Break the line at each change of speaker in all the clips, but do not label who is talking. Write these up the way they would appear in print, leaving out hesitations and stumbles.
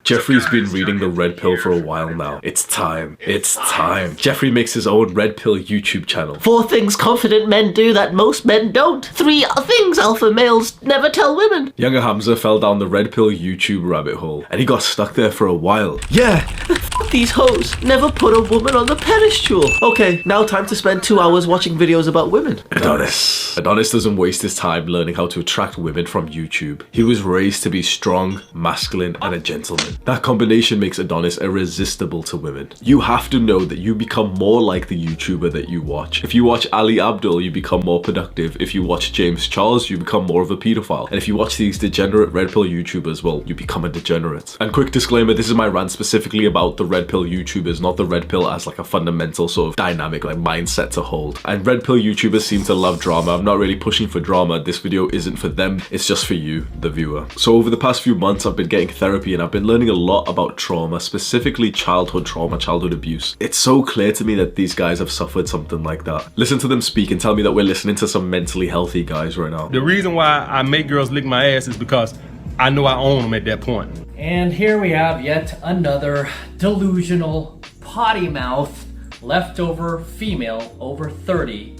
Jeffrey's been reading the red pill for a while now. It's time. It's time. Jeffrey makes his own red pill YouTube channel.
4 things confident men do that most men don't. 3 things alpha males never tell women.
Younger Hamza fell down the red pill YouTube rabbit hole and he got stuck there for a while. Yeah!
Fuck these hoes. Never put a woman on the pedestal. Okay, now time to spend 2 hours watching videos about women.
Adonis. Adonis doesn't waste his time learning how to attract women from YouTube. He was raised to be strong, masculine, and a gentleman. That combination makes Adonis irresistible to women. You have to know that you become more like the YouTuber that you watch. If you watch Ali Abdul, you become more productive. If you watch James Charles, you become more of a pedophile. And if you watch these degenerate red pill YouTubers, well, you become a degenerate. And quick disclaimer, this is my rant specifically about the red pill YouTubers, not the red pill as like a fundamental sort of dynamic like mindset to hold. And red pill YouTubers seem to love drama. I'm not really pushing for drama. This video isn't for them. It's just for you, the viewer. So over the past few months, I've been getting therapy and I've been learning a lot about trauma, specifically childhood trauma, childhood abuse. It's so clear to me that these guys have suffered something like that. Listen to them speak and tell me that we're listening to some mentally healthy guys right now.
The reason why I make girls lick my ass is because I know I own them at that point.
And here we have yet another delusional, potty mouth, leftover female over 30.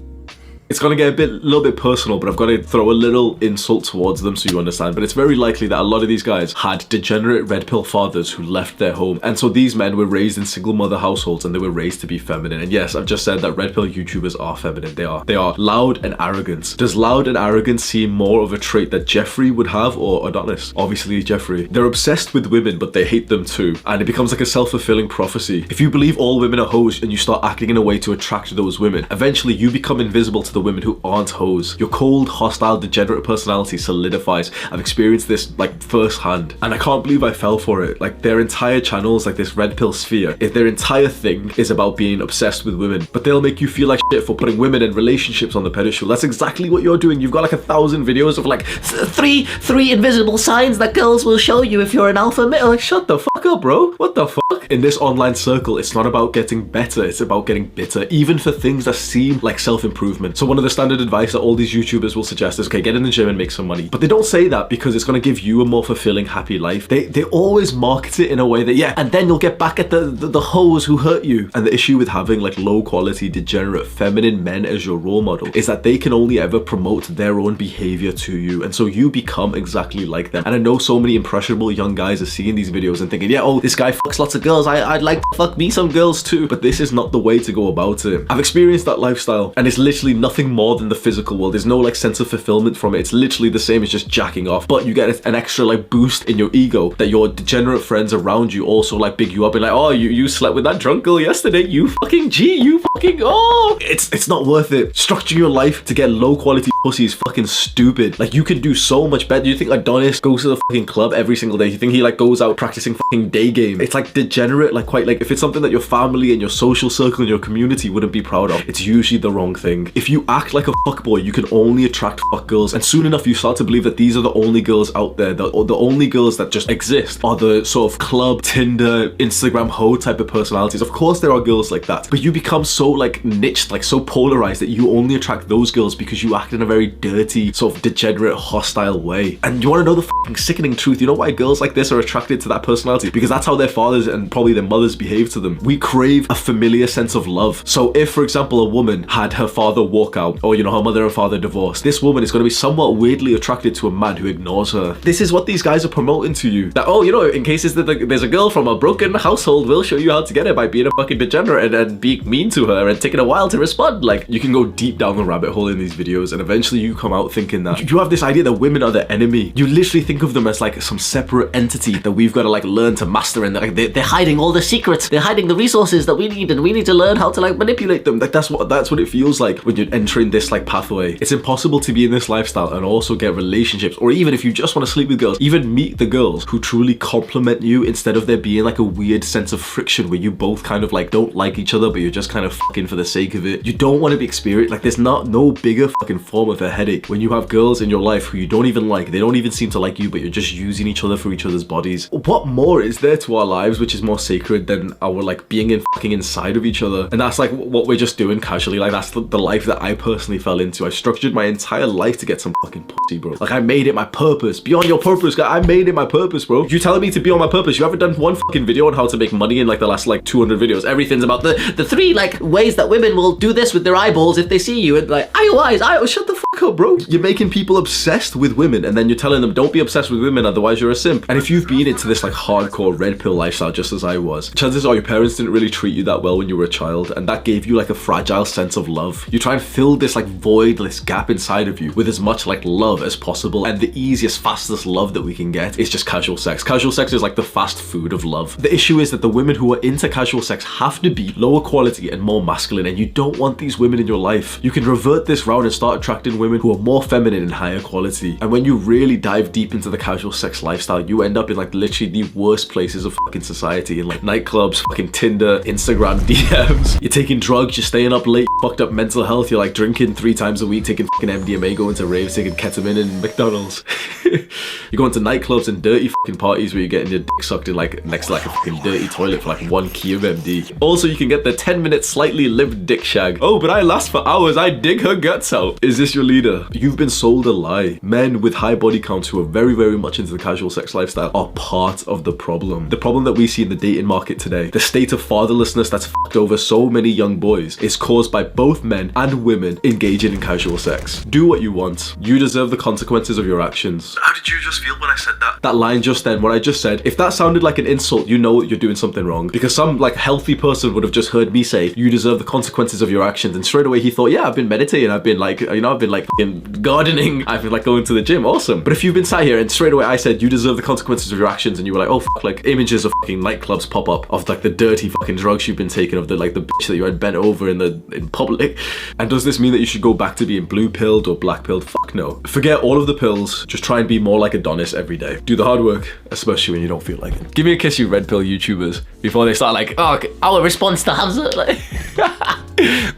It's gonna get a little bit personal, but I've got to throw a little insult towards them so you understand. But it's very likely that a lot of these guys had degenerate red pill fathers who left their home. And so these men were raised in single mother households and they were raised to be feminine. And yes, I've just said that red pill YouTubers are feminine. They are loud and arrogant. Does loud and arrogant seem more of a trait that Jeffrey would have or Adonis? Obviously Jeffrey. They're obsessed with women, but they hate them too. And it becomes like a self-fulfilling prophecy. If you believe all women are hoes and you start acting in a way to attract those women, eventually you become invisible to the women who aren't hoes. Your cold, hostile, degenerate personality solidifies. I've experienced this like firsthand, and I can't believe I fell for it. Like their entire channels, like this red pill sphere, if their entire thing is about being obsessed with women, but they'll make you feel like shit for putting women and relationships on the pedestal. That's exactly what you're doing. You've got like 1,000 videos of like
three invisible signs that girls will show you if you're an alpha male.
like, shut the fuck up, bro. What the fuck? In this online circle, it's not about getting better, it's about getting bitter, even for things that seem like self-improvement. So one of the standard advice that all these YouTubers will suggest is, okay, get in the gym and make some money. But they don't say that because it's going to give you a more fulfilling, happy life. They always market it in a way that, yeah, and then you'll get back at the hoes who hurt you. And the issue with having like low quality, degenerate, feminine men as your role model is that they can only ever promote their own behavior to you. And so you become exactly like them. And I know so many impressionable young guys are seeing these videos and thinking, yeah, oh, this guy fucks lots of girls. I'd like to fuck me some girls too. But this is not the way to go about it. I've experienced that lifestyle and it's literally nothing more than the physical world. There's no like sense of fulfillment from it. It's literally the same as just jacking off, but you get an extra like boost in your ego that your degenerate friends around you also like big you up and like, oh, you slept with that drunk girl yesterday, you fucking G, you fucking, oh, it's not worth it. Structuring your life to get low quality pussy is fucking stupid. Like you can do so much better. You think Adonis goes to the fucking club every single day? You think he like goes out practicing fucking day game? It's like degenerate, like quite like if it's something that your family and your social circle and your community wouldn't be proud of, it's usually the wrong thing. If you act like a fuckboy, you can only attract fuck girls, and soon enough you start to believe that these are the only girls out there, the only girls that just exist are the sort of club, Tinder, Instagram hoe type of personalities. Of course there are girls like that, but you become so like niched, like so polarized that you only attract those girls because you act in a very dirty, sort of degenerate, hostile way. And you want to know the fucking sickening truth? You know why girls like this are attracted to that personality? Because that's how their fathers and probably their mothers behave to them. We crave a familiar sense of love. So if, for example, a woman had her father walk out, or you know, her mother and father divorced, this woman is going to be somewhat weirdly attracted to a man who ignores her. This is what these guys are promoting to you. That, oh, you know, in cases that there's a girl from a broken household, we'll show you how to get her by being a fucking degenerate and being mean to her and taking a while to respond. Like, you can go deep down the rabbit hole in these videos and eventually you come out thinking that you have this idea that women are the enemy. You literally think of them as like some separate entity that we've got to like learn to master, and like they're hiding all the secrets. They're hiding the resources that we need, and we need to learn how to like manipulate them. Like that's what it feels like when you're entering this like pathway. It's impossible to be in this lifestyle and also get relationships, or even if you just want to sleep with girls, even meet the girls who truly compliment you instead of there being like a weird sense of friction where you both kind of like don't like each other but you're just kind of fucking for the sake of it. You don't want to be experienced. Like there's no bigger fucking form of a headache when you have girls in your life who you don't even like. They don't even seem to like you, but you're just using each other for each other's bodies. What more is there to our lives which is more sacred than our like being in fucking inside of each other? And that's like what we're just doing casually. Like that's the life that I personally fell into. I structured my entire life to get some fucking pussy, bro. Like, I made it my purpose. Be on your purpose, guy. I made it my purpose, bro. You telling me to be on my purpose? You haven't done one fucking video on how to make money in like the last like 200 videos. Everything's about the 3 like ways that women will do this with their eyeballs if they see you, and like IOIs. Shut the fuck up, bro. You're making people obsessed with women, and then you're telling them don't be obsessed with women, otherwise you're a simp. And if you've been into this like hardcore red pill lifestyle just as I was, chances are your parents didn't really treat you that well when you were a child, and that gave you like a fragile sense of love. You try and fill this like void, this gap inside of you with as much like love as possible, and the easiest, fastest love that we can get is just casual sex. Casual sex is like the fast food of love. The issue is that the women who are into casual sex have to be lower quality and more masculine, and you don't want these women in your life. You can revert this round and start attracting women who are more feminine and higher quality. And when you really dive deep into the casual sex lifestyle, you end up in like literally the worst places of fucking society, in like nightclubs, fucking Tinder, Instagram DMs. You're taking drugs, you're staying up late, fucked up mental health, you're like drinking 3 times a week, taking fucking MDMA, going to raves, taking ketamine in McDonald's. You're going to nightclubs and dirty fucking parties where you're getting your dick sucked in like next to like a fucking dirty toilet for like 1 key of MD. Also, you can get the 10-minute slightly lived dick shag. Oh, but I last for hours, I dig her guts out. Is this your leader? You've been sold a lie. Men with high body counts who are very, very much into the casual sex lifestyle are part of the problem. The problem that we see in the dating market today, the state of fatherlessness that's fucked over so many young boys, is caused by both men and women engaging in casual sex. Do what you want. You deserve the consequences of your actions. How did you just feel when I said that? That line just then, what I just said, if that sounded like an insult, you know you're doing something wrong. Because some like healthy person would have just heard me say, you deserve the consequences of your actions, and straight away he thought, yeah, I've been meditating, I've been like, you know, I've been like fucking gardening, I've been like going to the gym, awesome. But if you've been sat here and straight away I said, you deserve the consequences of your actions, and you were like, oh fuck, like images of fucking nightclubs pop up of like the dirty fucking drugs you've been taking, of the like the bitch that you had bent over in public, and does this mean that you should go back to being blue pilled or black pilled? Fuck no. Forget all of the pills, just try and be more like Adonis every day. Do the hard work, especially when you don't feel like it. Give me a kiss, you red pill YouTubers, before they start like, oh, our response to Hamza, like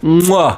Mwah.